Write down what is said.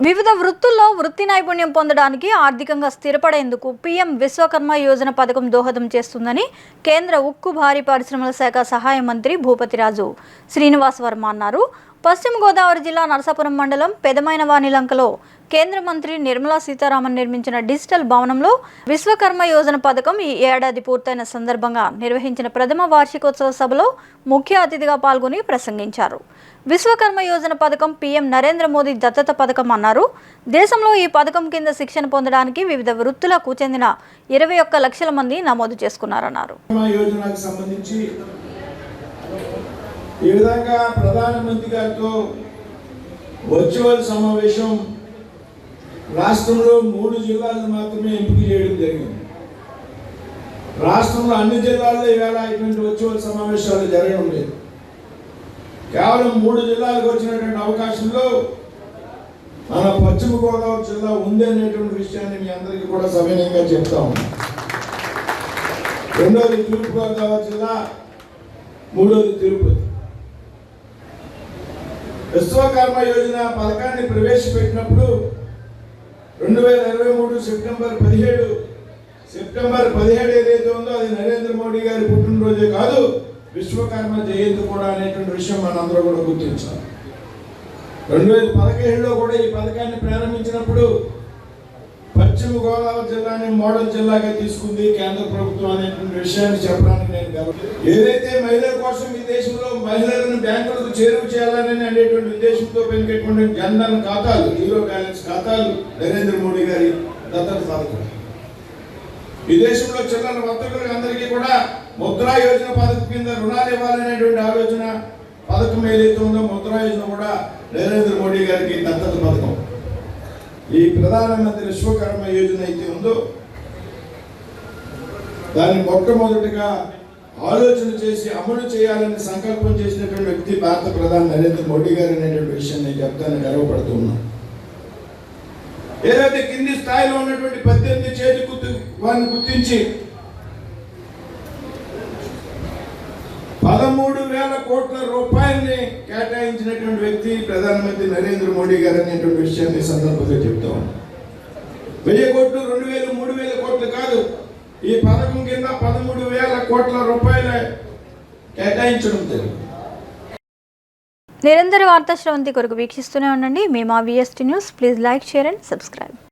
వివిధ వృత్తుల్లో వృత్తి నైపుణ్యం పొందడానికి ఆర్థికంగా స్థిరపడేందుకు పీఎం విశ్వకర్మ యోజన పథకం దోహదం చేస్తుందని కేంద్ర ఉక్కు భారీ పరిశ్రమల శాఖ సహాయ మంత్రి భూపతిరాజు శ్రీనివాస్ వర్మ అన్నారు. పశ్చిమ గోదావరి జిల్లా నరసాపురం మండలం పెదమైనవానిలంకలో కేంద్ర మంత్రి నిర్మలా సీతారామన్ నిర్మించిన డిజిటల్ భవనంలో విశ్వకర్మ యోజన పథకం ఈ ఏడాది పూర్తయిన సందర్భంగా నిర్వహించిన ప్రథమ వార్షికోత్సవ సభలో ముఖ్య అతిథిగా పాల్గొని ప్రసంగించారు. విశ్వకర్మ యోజన పథకం పీఎం నరేంద్ర మోదీ దత్తత పథకం అన్నారు. దేశంలో ఈ పథకం కింద శిక్షణ పొందడానికి వివిధ వృత్తులకు చెందిన 21 లక్షల మంది నమోదు చేసుకున్నారన్నారు. ఈ విధంగా ప్రధానమంత్రి గారితో వర్చువల్ సమావేశం రాష్ట్రంలో 3 జిల్లాలను మాత్రమే ఎంపిక చేయడం జరిగింది. రాష్ట్రంలో అన్ని జిల్లాల్లో ఇవాళ ఇటువంటి వర్చువల్ సమావేశాలు జరగడం లేదు. కేవలం 3 జిల్లాలకు వచ్చినటువంటి అవకాశంలో మన పశ్చిమ గోదావరి జిల్లా ఉంది అనేటువంటి విషయాన్ని మీ అందరికీ కూడా సవినయంగా చెప్తా ఉన్నాం. రెండోది తూర్పు గోదావరి జిల్లా, మూడోది తిరుపతి. విశ్వకర్మ యోజన పథకాన్ని ప్రవేశపెట్టినప్పుడు 2023 సెప్టెంబర్ 17 ఏదైతే ఉందో అది నరేంద్ర మోడీ గారి పుట్టినరోజే కాదు, విశ్వకర్మ జయంతి కూడా అనేటువంటి విషయం మనందరూ కూడా గుర్తించాలి. 2017లో కూడా ఈ పథకాన్ని ప్రారంభించినప్పుడు పశ్చిమ గోదావరి జిల్లాని మోడల్ జిల్లాగా తీసుకుంది కేంద్ర ప్రభుత్వం అనేటువంటి విషయాన్ని చెప్పడానికి నేను ఏదైతే మహిళల కోసం ఈ దేశంలో మహిళలను బ్యాంకులకు చేరువ చేయాలని అనేటువంటి ఉద్దేశంతో పెరిగేటువంటి జన్ధన్ ఖాతాలు, జీరో బ్యాలెన్స్ ఖాతాలు నరేంద్ర మోడీ గారి దత్తత పథకం. ఈ దేశంలో చిల్లర వర్తకులకు అందరికీ కూడా ముద్రా యోజన పథకం కింద రుణాలు ఇవ్వాలనేటువంటి ఆలోచన పథకం ఏదైతే ఉందో ముద్రా యోజన కూడా నరేంద్ర మోడీ గారికి దత్తత పథకం. ఈ ప్రధానమంత్రి విశ్వకర్మ యోజన అయితే ఉందో దాన్ని మొట్టమొదటిగా ఆలోచన చేసి అమలు చేయాలని సంకల్పం చేసినటువంటి వ్యక్తి భారత ప్రధాని నరేంద్ర మోడీ గారు అనేటువంటి విషయం నేను చెప్తాను, గర్వపడుతూ ఉన్నాను. ఏదైతే కింది స్థాయిలో ఉన్నటువంటి 18 చేతి వారిని గుర్తించి 13,000 కోట్ల రూపాయలని కేటాయించినటువంటి వ్యక్తి ప్రధానమంత్రి నరేంద్ర మోడీ గారు అనేటువంటి విషయాన్ని సందర్భంగా చెప్తా ఉన్నాం. 1000 కోట్లు, 2,000, 3,000 కోట్లు కాదు, ఈ పథకం కింద 13,000 కోట్ల రూపాయలు కేటాయించడం జరిగింది. నిరంతర వార్తా శ్రవంతి కొరకు వీక్షిస్తూనే ఉండండి. మేము VST news. Please like, share and subscribe.